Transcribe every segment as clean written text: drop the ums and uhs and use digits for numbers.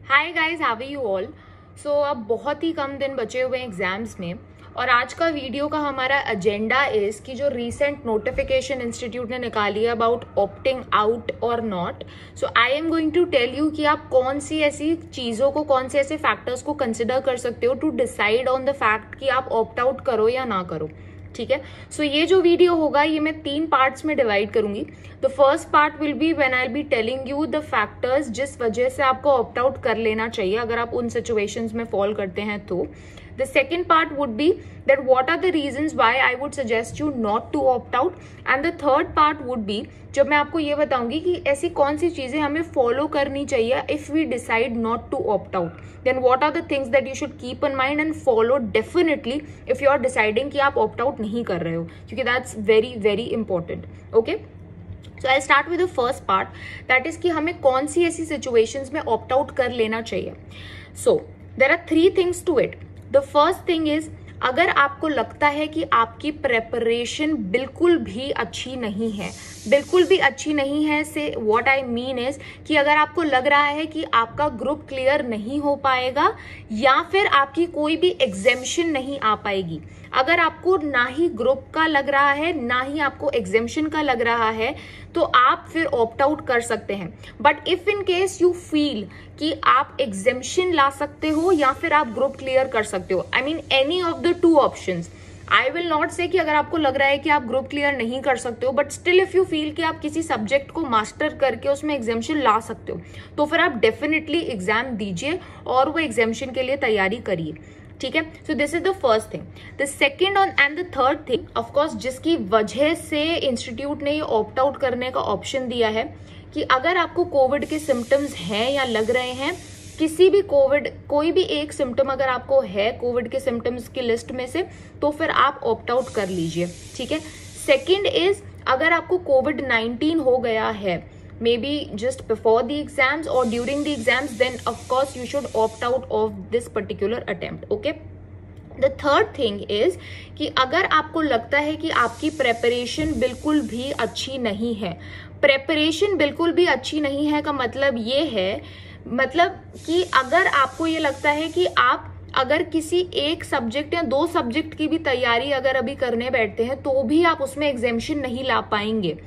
Hi guys, how are you all. So अब बहुत ही कम दिन बचे हुए हैं एग्जाम्स में, और आज का वीडियो का हमारा एजेंडा इज कि जो रीसेंट नोटिफिकेशन इंस्टीट्यूट ने निकाली है अबाउट ऑप्टिंग आउट और not. So I am going to tell you कि आप कौन सी ऐसी चीज़ों को, कौन से ऐसे फैक्टर्स को कंसिडर कर सकते हो to decide on the fact कि आप ऑप्ट आउट करो या ना करो। ठीक है, सो ये जो वीडियो होगा ये मैं 3 पार्ट्स में डिवाइड करूंगी। The first part will be when I be telling you the factors जिस वजह से आपको ऑप्ट आउट कर लेना चाहिए अगर आप उन सिचुएशंस में फॉल करते हैं तो। The second part would be that what are the reasons why I would suggest you not to opt out, and the third part would be जब मैं आपको ये बताऊंगी कि ऐसी कौन सी चीजें हमें फॉलो करनी चाहिए if we decide not to opt out, then what are the things that you should keep in mind and follow definitely if you are deciding कि आप opt out नहीं कर रहे हो, क्योंकि that's very very important. Okay, so I'll start with the first part, that is कि हमें कौन सी ऐसी situations में opt out कर लेना चाहिए. So there are 3 things to it. The first thing is, अगर आपको लगता है कि आपकी प्रेपरेशन बिल्कुल भी अच्छी नहीं है, बिल्कुल भी अच्छी नहीं है से व्हाट आई मीन इज कि अगर आपको लग रहा है कि आपका ग्रुप क्लियर नहीं हो पाएगा या फिर आपकी कोई भी एग्जेम्पशन नहीं आ पाएगी, अगर आपको ना ही ग्रुप का लग रहा है ना ही आपको एग्जेम्पशन का लग रहा है, तो आप फिर ऑप्ट आउट कर सकते हैं. But if in case you feel कि आप एग्जेम्पशन ला सकते हो या फिर आप ग्रुप क्लियर कर सकते हो, I mean any of the 2 options, I will not से कि अगर आपको लग रहा है कि आप ग्रुप क्लियर नहीं कर सकते हो, but still if you feel कि आप किसी सब्जेक्ट को मास्टर करके उसमें एग्जाम्शन ला सकते हो, तो फिर आप डेफिनेटली एग्जाम दीजिए और वो एग्जाम्शन के लिए तैयारी करिए. ठीक है, so this is the first thing. The second and the third thing, of course जिसकी वजह से इंस्टीट्यूट ने ये ऑप्ट आउट करने का ऑप्शन दिया है कि अगर आपको कोविड के सिम्टम्स हैं या लग रहे हैं, किसी भी कोई भी एक सिम्टम अगर आपको है कोविड के सिम्टम्स की लिस्ट में से, तो फिर आप ऑप्ट आउट कर लीजिए. ठीक है. सेकेंड इज, अगर आपको कोविड-19 हो गया है maybe just before the exams or during the exams, then of course you should opt out of this particular attempt. Okay, the third thing is कि अगर आपको लगता है कि आपकी प्रेपरेशन बिल्कुल भी अच्छी नहीं है, प्रेपरेशन बिल्कुल भी अच्छी नहीं है का मतलब ये है, मतलब कि अगर आपको ये लगता है कि आप अगर किसी एक सब्जेक्ट या 2 सब्जेक्ट की भी तैयारी अगर अभी करने बैठते हैं तो भी आप उसमें एग्जाम्शन नहीं ला पाएंगे,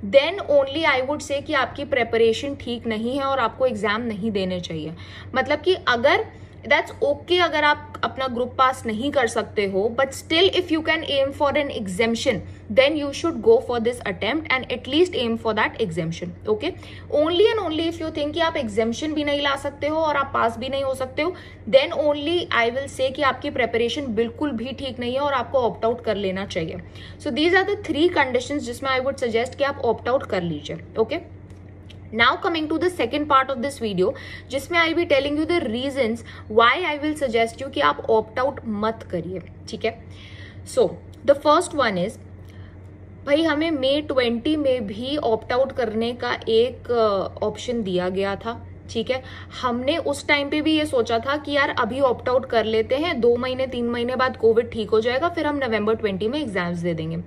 then only I would say कि आपकी प्रेपरेशन ठीक नहीं है और आपको एग्जाम नहीं देने चाहिए. मतलब कि अगर दैट्स ओके अगर आप अपना ग्रुप पास नहीं कर सकते हो, but still if you can aim for an exemption, then you should go for this attempt and at least aim for that exemption. Okay, only and only if you think कि आप exemption भी नहीं ला सकते हो और आप पास भी नहीं हो सकते हो, then only I will say कि आपकी प्रेपरेशन बिल्कुल भी ठीक नहीं है और आपको ऑप्ट आउट कर लेना चाहिए. So these are the 3 conditions जिसमें आई वुड सजेस्ट कि आप ऑप्ट आउट कर लीजिए. Okay, now coming to the second part of this video, जिसमें I will be telling you the reasons why I will suggest you कि आप opt out मत करिए. ठीक है, so the first one is, भाई हमें May 20 में भी opt out करने का एक ऑप्शन दिया गया था. ठीक है, हमने उस टाइम पे भी ये सोचा था कि यार अभी ऑप्ट आउट कर लेते हैं, 2 महीने 3 महीने बाद कोविड ठीक हो जाएगा, फिर हम नवंबर 20 में एग्जाम्स दे देंगे.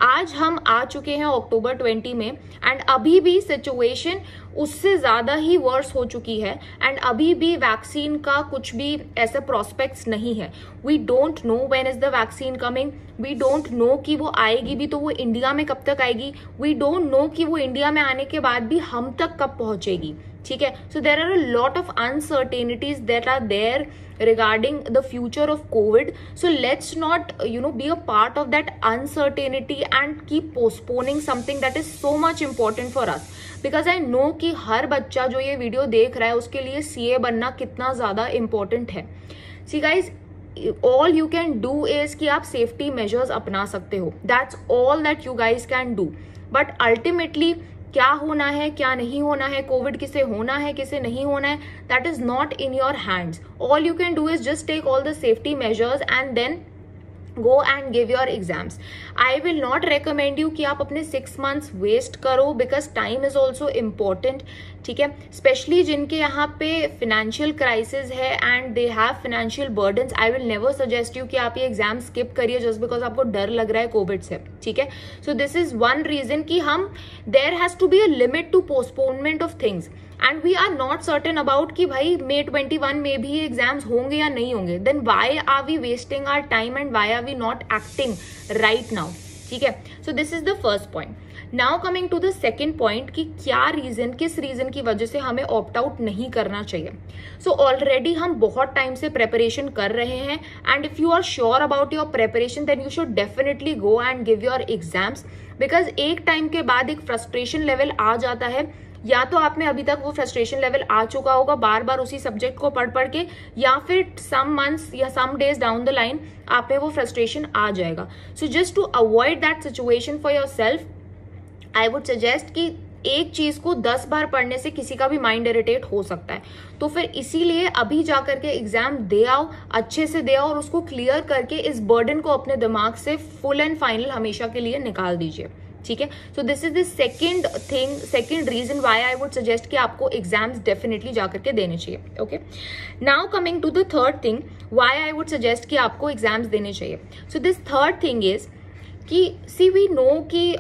आज हम आ चुके हैं अक्टूबर 20 में एंड अभी भी सिचुएशन उससे ज्यादा ही वर्स हो चुकी है एंड अभी भी वैक्सीन का कुछ भी ऐसे प्रोस्पेक्ट्स नहीं है. We don't know when is the vaccine coming, we don't know कि वो आएगी भी तो वो इंडिया में कब तक आएगी, वी डोंट नो कि वो इंडिया में आने के बाद भी हम तक कब पहुंचेगी. ठीक है, so there are a lot of uncertainties that are there regarding the future of COVID. So let's not be a part of that uncertainty and keep postponing something that is so much important for us, because I know कि हर बच्चा जो ये video देख रहा है उसके लिए CA बनना कितना ज्यादा important है. See guys, all you can do is कि आप सेफ्टी मेजर्स अपना सकते हो, that's all that you guys can do. But ultimately क्या होना है क्या नहीं होना है, कोविड किसे होना है किसे नहीं होना है, that is not in your hands. All you can do is just take all the safety measures and then go and give your exams. I will not recommend you कि आप अपने 6 months waste करो, because time is also important. ठीक है, specially जिनके यहाँ पे financial crisis है and they have financial burdens, I will never suggest you कि आप ये एग्जाम स्किप करिए जस्ट बिकॉज आपको डर लग रहा है कोविड से, ठीक है। So this is one reason कि हम there has to be a limit to postponement of things and we are not certain about कि भाई May 21 में भी एग्जाम्स होंगे या नहीं होंगे, then why are we wasting our time and why are we not acting right now, ठीक है। So this is the first point. Now coming to the second point कि क्या रीजन, किस रीजन की वजह से हमें ऑप्ट आउट नहीं करना चाहिए। सो ऑलरेडी हम बहुत टाइम से प्रेपरेशन कर रहे हैं and if you are sure about your preparation then you should definitely go and give your exams, because एक टाइम के बाद एक फ्रस्ट्रेशन लेवल आ जाता है, या तो आप में अभी तक वो फ्रस्ट्रेशन लेवल आ चुका होगा बार बार उसी सब्जेक्ट को पढ़ के, या फिर सम मंथ्स या some days down the line आप में वो फ्रस्ट्रेशन आ जाएगा। So just to avoid that situation for yourself I would suggest कि एक चीज को 10 बार पढ़ने से किसी का भी माइंड इरिटेट हो सकता है, तो फिर इसीलिए अभी जाकर के एग्जाम दे आओ, अच्छे से दे आओ और उसको क्लियर करके इस बर्डन को अपने दिमाग से फुल एंड फाइनल हमेशा के लिए निकाल दीजिए, ठीक है। So this is the second reason why I would suggest कि आपको एग्जाम्स डेफिनेटली जाकर के देने चाहिए, okay. Now coming to the third thing why I would suggest कि आपको एग्जाम्स देने चाहिए। So this third thing is कि सी वी नो कि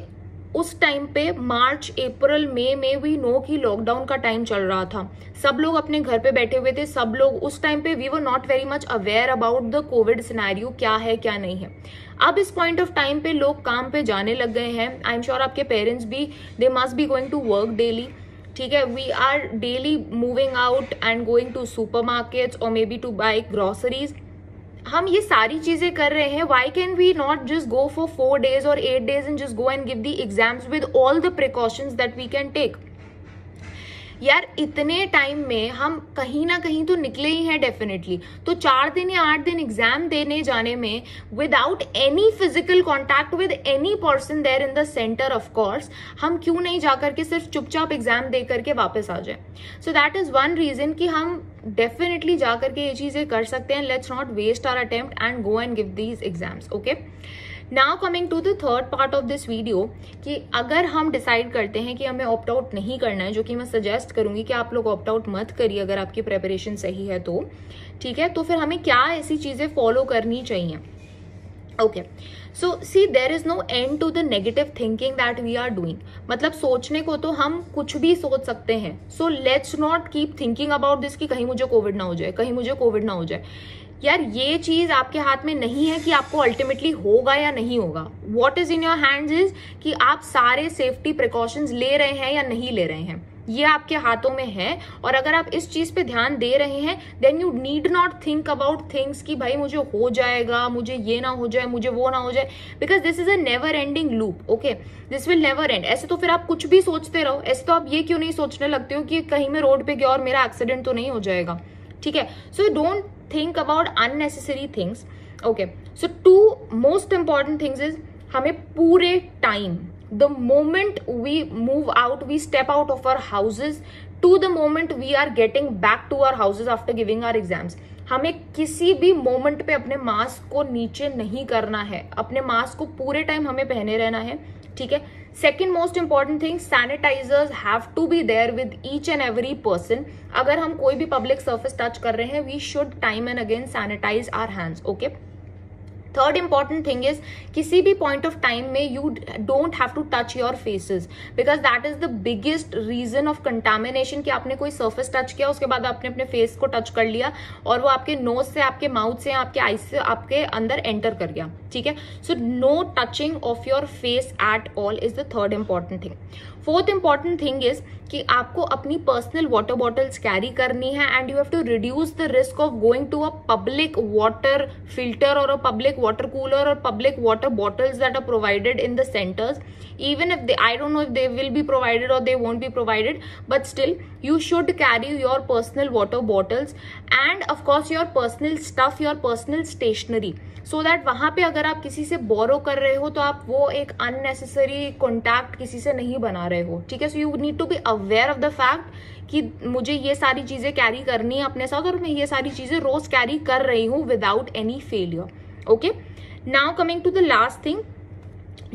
उस टाइम पे मार्च अप्रैल मई में वी नो कि लॉकडाउन का टाइम चल रहा था, सब लोग अपने घर पे बैठे हुए थे, सब लोग उस टाइम पे we were not very much aware about the COVID scenario, क्या है क्या नहीं है। अब इस पॉइंट ऑफ टाइम पे लोग काम पे जाने लग गए हैं, आई एम श्योर आपके पेरेंट्स भी, they must be going to work daily, ठीक है। We are daily moving out and going to supermarkets और maybe to buy groceries, हम ये सारी चीजें कर रहे हैं। Why can we not just go for 4 days और 8 days and just go and give the exams with all the precautions that we can take. यार इतने टाइम में हम कहीं ना कहीं तो निकले ही हैं डेफिनेटली, तो 4 दिन या 8 दिन एग्जाम देने जाने में without any physical contact with any person there in the centre of course, हम क्यों नहीं जाकर के सिर्फ चुपचाप एग्जाम दे करके वापस आ जाए। So that is one reason कि हम डेफिनेटली जाकर के ये चीजें कर सकते हैं। Let's not waste our attempt and go and give these exams, okay. Now coming to the third part of this video कि अगर हम डिसाइड करते हैं कि हमें ऑप्ट आउट नहीं करना है, जो कि मैं सजेस्ट करूंगी कि आप लोग ऑप्ट आउट मत करिए अगर आपकी प्रेपरेशन सही है तो, ठीक है, तो फिर हमें क्या ऐसी चीजें फॉलो करनी चाहिए, okay. So see there is no end to the negative thinking that we are doing, मतलब सोचने को तो हम कुछ भी सोच सकते हैं। So let's not keep thinking about this कि कहीं मुझे कोविड ना हो जाए, कहीं मुझे कोविड ना हो जाए। यार ये चीज आपके हाथ में नहीं है कि आपको अल्टीमेटली होगा या नहीं होगा। What is in your hands is कि आप सारे सेफ्टी प्रिकॉशंस ले रहे हैं या नहीं ले रहे हैं, ये आपके हाथों में है। और अगर आप इस चीज पे ध्यान दे रहे हैं then you need not think about things कि भाई मुझे हो जाएगा, मुझे ये ना हो जाए, मुझे वो ना हो जाए, because this is a never ending loop, okay. This will never and. ऐसे तो फिर आप कुछ भी सोचते रहो, ऐसे तो आप ये क्यों नहीं सोचने लगते हो कि कहीं मैं रोड पे गया और मेरा एक्सीडेंट तो नहीं हो जाएगा, ठीक है। So don't think about unnecessary things, okay। So 2 most important things is हमें पूरे time, the moment we move out, we step out of our houses to the moment we are getting back to our houses after giving our exams, हमें किसी भी moment पे अपने mask को नीचे नहीं करना है, अपने मास्क को पूरे टाइम हमें पहने रहना है, ठीक है। Second most important thing, sanitizers have to be there with each and every person. अगर हम कोई भी पब्लिक सर्फेस टच कर रहे हैं we should time and again sanitize our hands, okay. Third important thing is किसी भी पॉइंट ऑफ टाइम में you don't have to touch your faces, because that is the biggest reason of contamination कि आपने कोई surface touch किया उसके बाद आपने अपने फेस को टच कर लिया और वो आपके नोज से, आपके माउथ से, आपके आईज से आपके अंदर एंटर कर गया, ठीक है। So no touching of your face at all is the third important thing. Fourth important thing is कि आपको अपनी पर्सनल वाटर बॉटल्स कैरी करनी है and you have to reduce the risk of going to a public water filter और a public water cooler or public water bottles that are provided in the centers, even if they, I don't know if they will be provided or they won't be provided, but still you should carry your personal water bottles and of course your personal stuff, your personal stationery, so that वहां पे अगर आप किसी से बोरो कर रहे हो तो आप वो एक unnecessary contact किसी से नहीं बना रहे हो, ठीक है। So you need to be aware of the fact कि मुझे ये सारी चीजें कैरी करनी है अपने साथ और मैं ये सारी चीजें रोज कैरी कर रही हूँ without any failure, okay। Now coming to the last thing,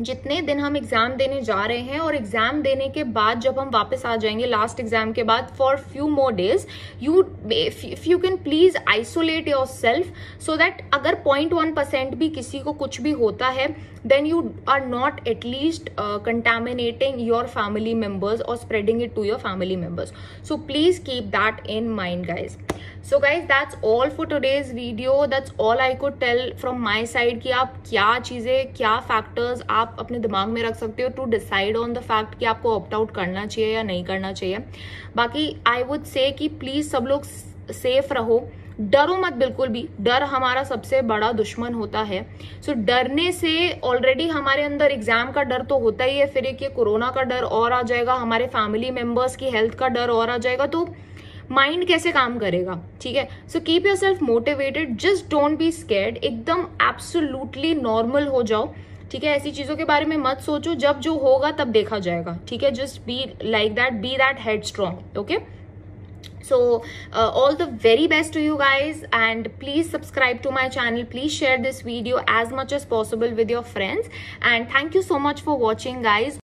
जितने दिन हम एग्जाम देने जा रहे हैं और एग्जाम देने के बाद जब हम वापस आ जाएंगे लास्ट एग्जाम के बाद, for few more days you can please isolate your self, so that अगर 0.1% भी किसी को कुछ भी होता है, then you are not at least contaminating your family members or spreading it to your family members. So please keep that in mind, guys. So guys, that's all for today's video. That's all I could tell from my side कि आप क्या चीजें, क्या factors आप अपने दिमाग में रख सकते हो to decide on the fact कि आपको ऑप्ट आउट करना चाहिए या नहीं करना चाहिए. बाकी आई वुड से कि प्लीज सब लोग सेफ रहो, डरो मत बिल्कुल भी. डर हमारा सबसे बड़ा दुश्मन होता है. सो डरने से ऑलरेडी हमारे अंदर एग्जाम का डर तो होता ही है, फिर एक ये कोरोना का डर और आ जाएगा, हमारे फैमिली मेंबर्स की हेल्थ का डर और आ जाएगा, तो माइंड कैसे काम करेगा. ठीक है, so keep your self motivated, just don't be scared, एकदम एब्सोल्युटली नॉर्मल हो जाओ. ठीक है, ऐसी चीजों के बारे में मत सोचो, जब जो होगा तब देखा जाएगा. ठीक है, just be like that, be that headstrong. Okay, so all the very best to you guys, and please subscribe to my channel, please share this video as much as possible with your friends, and thank you so much for watching, guys.